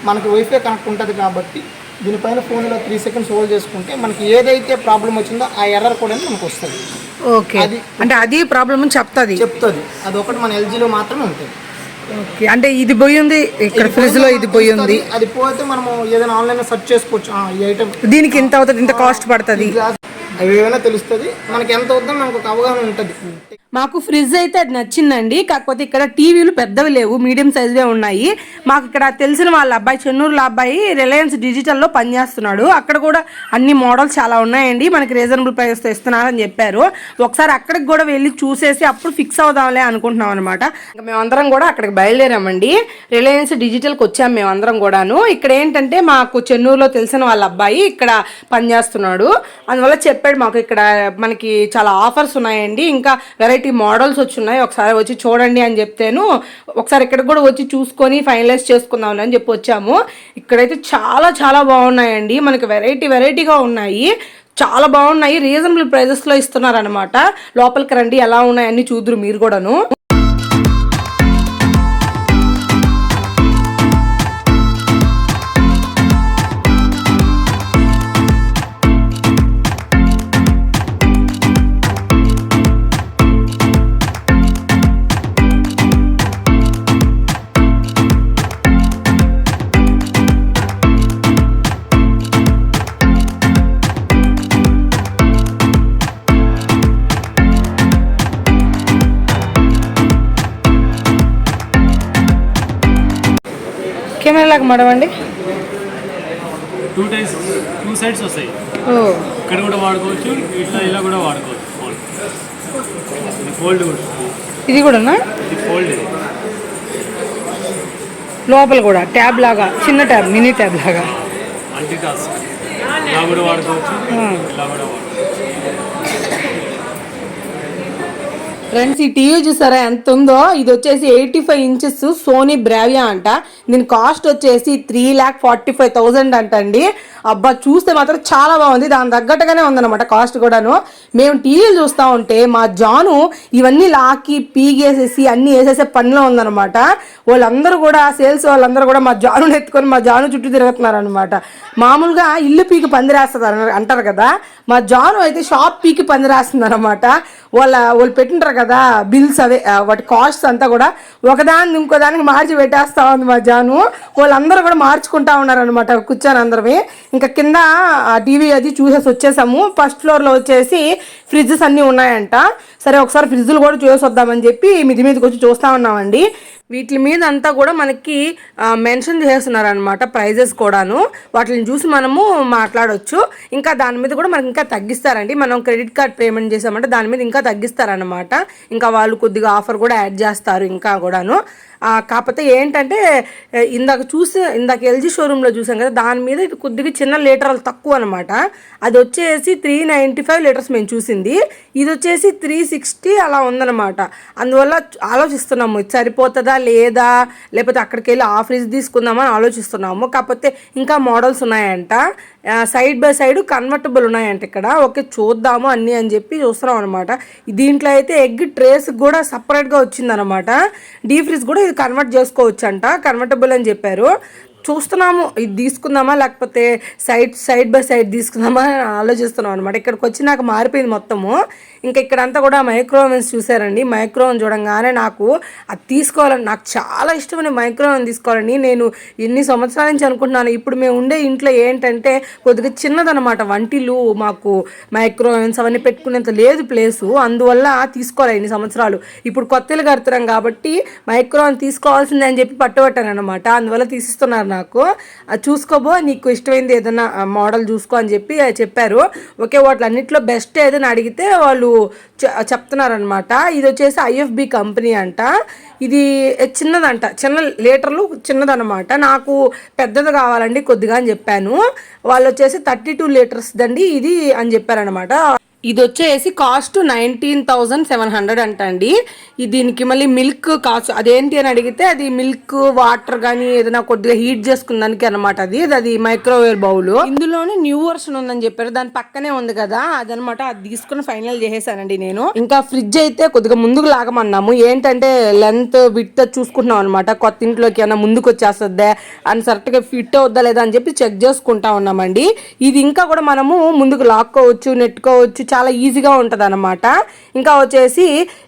మనకి వైఫై కనెక్ట్ ఉంటుంది కాబట్టి దీనిపైన ఫోన్లో 3 seconds హోల్డ్ చేసుకుంటే మనకి ఏదైతే ప్రాబ్లం వచ్చిందో ఆ ఎర్రర్ కూడా మనకు వస్తుంది. ఓకే, అంటే అది ప్రాబ్లమ్ అని చెప్తుంది. అది ఒకటి మన ఎల్జీలో మాత్రమే ఉంటుంది. ఓకే, అంటే ఇది పోయింది ఇక్కడ ఫ్రిడ్జ్ లో, ఇది పోయింది. అది పోతే మనము ఏదైనా ఆన్లైన్ లో సెర్చ్ చేసుకోవచ్చు. ఈ ఐటమ్ దీనికి ఎంత అవుతుంది, ఇంత కాస్ట్ పడుతుంది, అవి ఏమైనా తెలుస్తుంది మనకి. ఎంత అవుతుందో మనకు ఒక అవగాహన ఉంటుంది. మాకు ఫ్రిడ్జ్ అయితే అది నచ్చిందండి. కాకపోతే ఇక్కడ టీవీలు పెద్దవి లేవు, మీడియం సైజువే ఉన్నాయి. మాకు ఇక్కడ తెలిసిన వాళ్ళ అబ్బాయి, చెన్నూరులో అబ్బాయి రిలయన్స్ డిజిటల్లో పనిచేస్తున్నాడు. అక్కడ కూడా అన్ని మోడల్స్ చాలా ఉన్నాయండి, మనకి రీజనబుల్ ప్రైస్తో ఇస్తున్నారని చెప్పారు. ఒకసారి అక్కడికి కూడా వెళ్ళి చూసేసి అప్పుడు ఫిక్స్ అవుదాంలే అనుకుంటున్నాం అనమాట. మేమందరం కూడా అక్కడికి బయలుదేరామండి. రిలయన్స్ డిజిటల్కి వచ్చాము మేమందరం కూడాను. ఇక్కడ ఏంటంటే మాకు చెన్నూరులో తెలిసిన వాళ్ళ అబ్బాయి ఇక్కడ పనిచేస్తున్నాడు, అందువల్ల చెప్పాడు మాకు ఇక్కడ మనకి చాలా ఆఫర్స్ ఉన్నాయండి, ఇంకా వెరైటీ మోడల్స్ వచ్చున్నాయి, ఒకసారి వచ్చి చూడండి అని చెప్తేను ఒకసారి ఇక్కడికి కూడా వచ్చి చూసుకొని ఫైనలైజ్ చేసుకుందాం అని చెప్పి వచ్చాము. ఇక్కడైతే చాలా చాలా బాగున్నాయండి, మనకి వెరైటీగా ఉన్నాయి, చాలా బాగున్నాయి, రీజనబుల్ ప్రైజెస్లో ఇస్తున్నారు అనమాట. లోపలికి రండి, ఎలా ఉన్నాయని చూద్దరు మీరు కూడాను. కెమెరా లాగా మడవండి. టూ సైడ్స్ వస్తాయి. ఇక్కడ కూడా వాడుకోవచ్చు, ఇట్లా ఇలా కూడా వాడుకోవచ్చు. ఫోల్డ్ కూడా. ఇది కూడానా? ఇది ఫోల్డ్. లోపల కూడా ట్యాబ్ లాగా, చిన్న ట్యాబ్, మినీ ట్యాబ్ లాగా. Multi task. ఇలా కూడా వాడుకోవచ్చు, ఇలా కూడా వాడుకోవచ్చు. ఫ్రెండ్స్, ఈ టీవీ చూసారా ఎంత ఉందో. ఇది వచ్చేసి 85 ఇంచెస్ సోనీ బ్రావియా అంట. దీని కాస్ట్ వచ్చేసి 3,45,000 అంటండి. అబ్బా, చూస్తే మాత్రం చాలా బాగుంది. దాని తగ్గట్టుగానే ఉందన్నమాట కాస్ట్ కూడాను. మేము టీవీలు చూస్తూ ఉంటే మా జాను ఇవన్నీ లాకి పీగేసేసి అన్నీ వేసేసే పనిలో ఉందన్నమాట. వాళ్ళందరూ కూడా సేల్స్ వాళ్ళందరూ కూడా మా జాను ఎత్తుకొని మా జాను చుట్టూ తిరుగుతున్నారు అనమాట. మామూలుగా ఇల్లు పీకి పందిరేస్తుంది అంటారు కదా, మా జాను అయితే షాప్ పీకి పందిరేస్తుంది అనమాట. వాళ్ళు పెట్టింటారు కదా బిల్స్, అవే వాటి కాస్ట్ అంతా కూడా ఒకదాన్ని ఇంకో దానికి మార్చి పెట్టేస్తా ఉంది మా జాను. వాళ్ళందరూ కూడా మార్చుకుంటా ఉన్నారనమాట కూర్చొని అందరమే. ఇంకా కింద టీవీ అది చూసేసి వచ్చేసాము. ఫస్ట్ ఫ్లోర్లో వచ్చేసి ఫ్రిడ్జెస్ అన్నీ ఉన్నాయంట. సరే ఒకసారి ఫ్రిడ్జ్లు కూడా చూసి వద్దామని చెప్పి మిది మీదకి వచ్చి చూస్తూ ఉన్నామండి. వీటి మీద అంతా కూడా మనకి మెన్షన్ చేస్తున్నారు అనమాట, ప్రైజెస్ కూడాను. వాటిని చూసి మనము మాట్లాడవచ్చు. ఇంకా దాని మీద కూడా మనకి ఇంకా తగ్గిస్తారండి. మనం క్రెడిట్ కార్డ్ పేమెంట్ చేసామంటే దాని మీద ఇంకా తగ్గిస్తారనమాట. ఇంకా వాళ్ళు కొద్దిగా ఆఫర్ కూడా యాడ్ చేస్తారు ఇంకా కూడాను. కాకపోతే ఏంటంటే ఇందాక ఎల్జీ షోరూంలో చూసాం కదా, దాని మీద ఇది కొద్దిగా చిన్న లీటర్లు తక్కువ అనమాట. అది వచ్చేసి 395 లీటర్స్ మేము చూసింది. ఇది వచ్చేసి 360 అలా ఉందన్నమాట. అందువల్ల ఆలోచిస్తున్నాము ఇది సరిపోతుందా లేదా, లేకపోతే అక్కడికి వెళ్ళి ఆ ఫ్రిడ్జ్ తీసుకుందామని ఆలోచిస్తున్నాము. కాకపోతే ఇంకా మోడల్స్ ఉన్నాయంట, సైడ్ బై సైడ్ కన్వర్టబుల్ ఉన్నాయంట ఇక్కడ. ఓకే, చూద్దాము అన్నీ అని చెప్పి చూస్తున్నాం అనమాట. దీంట్లో అయితే ఎగ్ ట్రేస్ కూడా సపరేట్గా వచ్చిందనమాట. డీ ఫ్రిడ్జ్ కూడా ఇది కన్వర్ట్ చేసుకోవచ్చు అంట, కన్వర్టబుల్ అని చెప్పారు. చూస్తున్నాము ఇది తీసుకుందామా లేకపోతే సైడ్ బై సైడ్ తీసుకుందామా అని ఆలోచిస్తున్నాం అనమాట. ఇక్కడికి వచ్చి నాకు మారిపోయింది మొత్తము. ఇంకా ఇక్కడంతా కూడా మైక్రోవెన్స్ చూసారండి. మైక్రోవెన్ చూడంగానే నాకు అది తీసుకోవాలని, నాకు చాలా ఇష్టమైన మైక్రోవెన్ తీసుకోవాలని నేను ఎన్ని సంవత్సరాల నుంచి అనుకుంటున్నాను. ఇప్పుడు మేము ఉండే ఇంట్లో ఏంటంటే కొద్దిగా చిన్నదనమాట వంటిల్లు, మాకు మైక్రోవెన్స్ అవన్నీ పెట్టుకునేంత లేదు ప్లేసు. అందువల్ల తీసుకోవాలి ఇన్ని సంవత్సరాలు. ఇప్పుడు కొత్తలు కడుతున్నాం కాబట్టి మైక్రోవెన్ తీసుకోవాల్సిందే అని చెప్పి పట్టుబట్టాను అనమాట. అందువల్ల తీసిస్తున్నారు నాకు. అది చూసుకోబో, నీకు ఇష్టమైంది ఏదైనా మోడల్ చూసుకో అని చెప్పి చెప్పారు. ఓకే, వాటిలన్నింటిలో బెస్ట్ ఏదైనా అడిగితే వాళ్ళు చెప్తున్నారనమాట. ఇది వచ్చేసి IFB కంపెనీ అంట. ఇది చిన్నదంట, చిన్న లీటర్లు చిన్నదనమాట. నాకు పెద్దది కావాలండి కొద్దిగా అని చెప్పాను. వాళ్ళు వచ్చేసి 32 లీటర్స్ దండి ఇది అని చెప్పారనమాట. ఇది వచ్చేసి కాస్ట్ 19,700 అంటండి. దీనికి మళ్ళీ మిల్క్ కాస్ట్ అదేంటి అని అడిగితే అది మిల్క్ వాటర్ కానీ ఏదైనా కొద్దిగా హీట్ చేసుకుందానికి అనమాట. అది మైక్రోవేవ్ బౌల్. ఇందులోనే న్యూ వర్షన్ ఉందని చెప్పారు, దాని పక్కనే ఉంది కదా అదనమాట. అది తీసుకుని ఫైనల్ చేసేసానండి నేను. ఇంకా ఫ్రిడ్జ్ అయితే కొద్దిగా ముందుకు లాగమన్నాము. ఏంటంటే లెంత్ విడ్త్ చూసుకుంటున్నాం అనమాట. కొత్త ఇంట్లోకి ఏమైనా ముందుకు వచ్చేస్తుందా అని కరెక్ట్గా ఫిట్ అవుద్దా లేదా అని చెప్పి చెక్ చేసుకుంటా ఉన్నామండి. ఇది ఇంకా కూడా మనము ముందుకు లాక్కోవచ్చు, నెట్టుకోవచ్చు, చాలా ఈజీగా ఉంటుంది అనమాట. ఇంకా వచ్చేసి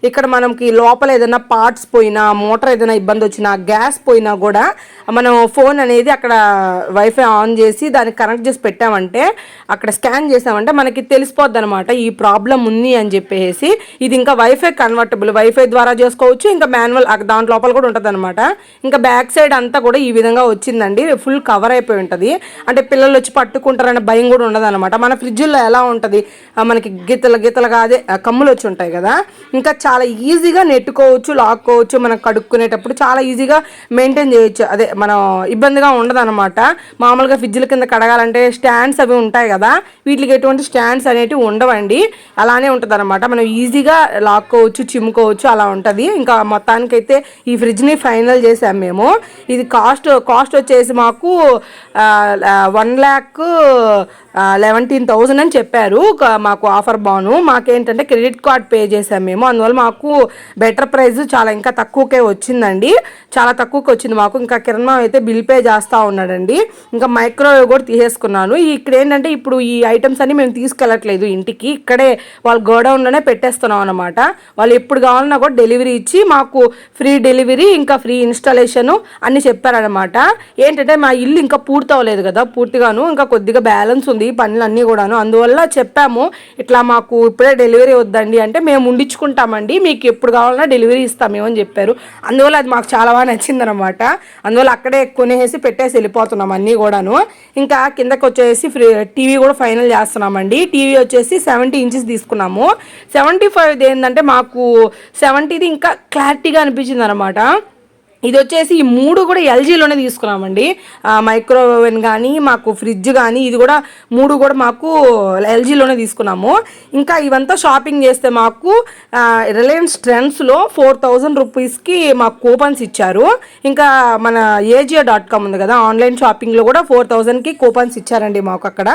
ఇక్కడ మనకి లోపల ఏదైనా పార్ట్స్ పోయినా, మోటార్ ఏదైనా ఇబ్బంది వచ్చినా, గ్యాస్ పోయినా కూడా మనం ఫోన్ అనేది అక్కడ వైఫై ఆన్ చేసి దానికి కనెక్ట్ చేసి పెట్టామంటే, అక్కడ స్కాన్ చేసామంటే మనకి తెలిసిపోద్ది అనమాట ఈ ప్రాబ్లం ఉంది అని చెప్పేసి. ఇది ఇంకా వైఫై కన్వర్టబుల్, వైఫై ద్వారా చేసుకోవచ్చు. ఇంకా మాన్యువల్ దాంట్ లోపల కూడా ఉంటుంది అనమాట. ఇంకా బ్యాక్ సైడ్ అంతా కూడా ఈ విధంగా వచ్చిందండి. ఫుల్ కవర్ అయిపోయి ఉంటుంది. అంటే పిల్లలు వచ్చి పట్టుకుంటారనే భయం కూడా ఉండదు అనమాట. మన ఫ్రిడ్జ్లో ఎలా ఉంటుంది, మనకి గీతలుగా అదే కమ్ములు వచ్చి ఉంటాయి కదా. ఇంకా చాలా ఈజీగా నెట్టుకోవచ్చు, లాక్కోవచ్చు. మనం కడుక్కునేటప్పుడు చాలా ఈజీగా మెయింటైన్ చేయొచ్చు. అదే మనం ఇబ్బందిగా ఉండదు అనమాట. మామూలుగా ఫ్రిడ్జ్ల కింద కడగాలంటే స్టాండ్స్ అవి ఉంటాయి కదా, వీటికి ఎటువంటి స్టాండ్స్ అనేటివి ఉండవండి. అలానే ఉంటుంది అనమాట. మనం ఈజీగా లాక్కోవచ్చు, చిమ్ముకోవచ్చు, అలా ఉంటుంది. ఇంకా మొత్తానికైతే ఈ ఫ్రిడ్జ్ని ఫైనల్ చేసాము మేము. ఇది కాస్ట్ వచ్చేసి మాకు 1,11,000 అని చెప్పారు. మాకు ఆఫర్ బాను. మాకేంటంటే క్రెడిట్ కార్డ్ పే చేసాము మేము. అందువల్ల మాకు బెటర్ ప్రైస్ చాలా ఇంకా తక్కువకే వచ్చిందండి. చాలా తక్కువకి వచ్చింది మాకు. ఇంకా కిరణ్ అయితే బిల్ పే చేస్తూ ఉన్నాడండి. ఇంకా మైక్రోవేవ్ కూడా తీసేసుకున్నాను. ఇక్కడ ఏంటంటే ఇప్పుడు ఈ ఐటమ్స్ అన్ని మేము తీసుకెళ్ళట్లేదు ఇంటికి, ఇక్కడే వాళ్ళ గోడౌన్లోనే పెట్టేస్తున్నాం అనమాట. వాళ్ళు ఎప్పుడు కావాలన్నా కూడా డెలివరీ ఇచ్చి మాకు ఫ్రీ డెలివరీ ఇంకా ఫ్రీ ఇన్స్టాలేషను అన్నీ చెప్పారనమాట. ఏంటంటే మా ఇల్లు ఇంకా పూర్తి అవ్వలేదు కదా పూర్తిగాను, ఇంకా కొద్దిగా బ్యాలెన్స్ ఉంది పనులు అన్నీ కూడాను. అందువల్ల చెప్పాము ఇట్లా ఇట్లా మాకు ఇప్పుడే డెలివరీ వద్దండి అంటే మేము ఉండించుకుంటామండి, మీకు ఎప్పుడు కావాలన్నా డెలివరీ ఇస్తామేమో అని చెప్పారు. అందువల్ల అది మాకు చాలా బాగా నచ్చిందనమాట. అందువల్ల అక్కడే కొనేసి పెట్టేసి వెళ్ళిపోతున్నాం అన్నీ కూడాను. ఇంకా కిందకి వచ్చేసి టీవీ కూడా ఫైనల్ చేస్తున్నామండి. టీవీ వచ్చేసి 70 ఇంచెస్ తీసుకున్నాము. 75 ఏంటంటే మాకు 70ది ఇంకా క్లారిటీగా అనిపించింది అనమాట. ఇది వచ్చేసి ఈ 3 కూడా ఎల్జీలోనే తీసుకున్నామండి. మైక్రోవేవెన్ కానీ మాకు ఫ్రిడ్జ్ కానీ ఇది కూడా 3 కూడా మాకు ఎల్జీలోనే తీసుకున్నాము. ఇంకా ఇవంతా షాపింగ్ చేస్తే మాకు రిలయన్స్ ట్రెండ్స్లో 4000 రూపీస్కి మాకు కూపన్స్ ఇచ్చారు. ఇంకా మన AJIO.com ఉంది కదా, ఆన్లైన్ షాపింగ్లో కూడా 4000కి కూపన్స్ ఇచ్చారండి మాకు. అక్కడ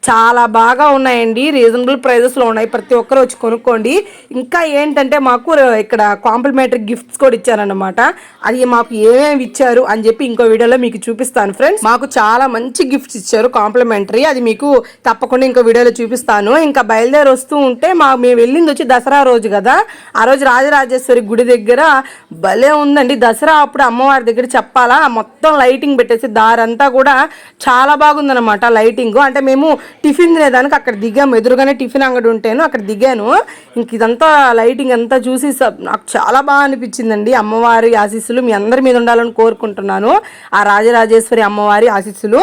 చాలా బాగా ఉన్నాయండి, రీజనబుల్ ప్రైజెస్లో ఉన్నాయి, ప్రతి ఒక్కరు వచ్చి కొనుక్కోండి. ఇంకా ఏంటంటే మాకు ఇక్కడ కాంప్లిమెంటరీ గిఫ్ట్స్ కూడా ఇచ్చారన్నమాట. అది మాకు ఏమేమి ఇచ్చారు అని చెప్పి ఇంకో వీడియోలో మీకు చూపిస్తాను ఫ్రెండ్స్. మాకు చాలా మంచి గిఫ్ట్స్ ఇచ్చారు కాంప్లిమెంటరీ, అది మీకు తప్పకుండా ఇంకో వీడియోలో చూపిస్తాను. ఇంకా బయలుదేరి వస్తూ ఉంటే మేము వెళ్ళింది వచ్చి దసరా రోజు కదా, ఆ రోజు రాజరాజేశ్వరి గుడి దగ్గర భలే ఉందండి. దసరా అప్పుడు అమ్మవారి దగ్గర చెప్పాలా, మొత్తం లైటింగ్ పెట్టేసి దారంతా కూడా చాలా బాగుందన్నమాట లైటింగ్. అంటే మేము టిఫిన్ తినేదానికి అక్కడ దిగాము, ఎదురుగానే టిఫిన్ అంగడి ఉంటేను అక్కడ దిగాను. ఇంక ఇదంతా లైటింగ్ అంతా చూసి నాకు చాలా బాగా అనిపించిందండి. అమ్మవారి ఆశీస్సులు మీ అందరి మీద ఉండాలని కోరుకుంటున్నాను, ఆ రాజరాజేశ్వరి అమ్మవారి ఆశీస్సులు.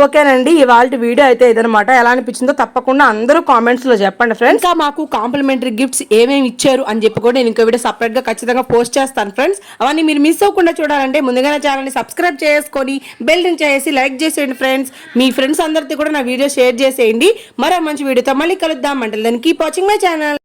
ఓకేనండి, ఇవాళ వీడియో అయితే ఇదనమాట. ఎలా అనిపించిందో తప్పకుండా అందరూ కామెంట్స్లో చెప్పండి ఫ్రెండ్స్. ఇంకా మాకు కాంప్లిమెంటరీ గిఫ్ట్స్ ఏమేమి ఇచ్చారు అని చెప్పి కూడా నేను ఇంకో వీడియో సపరేట్గా ఖచ్చితంగా పోస్ట్ చేస్తాను ఫ్రెండ్స్. అవన్నీ మీరు మిస్ అవ్వకుండా చూడాలంటే ముందుగానే ఛానల్ని సబ్స్క్రైబ్ చేసుకొని బెల్ చేసి లైక్ చేసేయండి ఫ్రెండ్స్. మీ ఫ్రెండ్స్ అందరితో కూడా నా వీడియో షేర్ చేసేయండి. మరో మంచి వీడియోతో మళ్ళీ కలుద్దాం. అంటే దాన్ని కీప్ వాచింగ్ మై ఛానల్.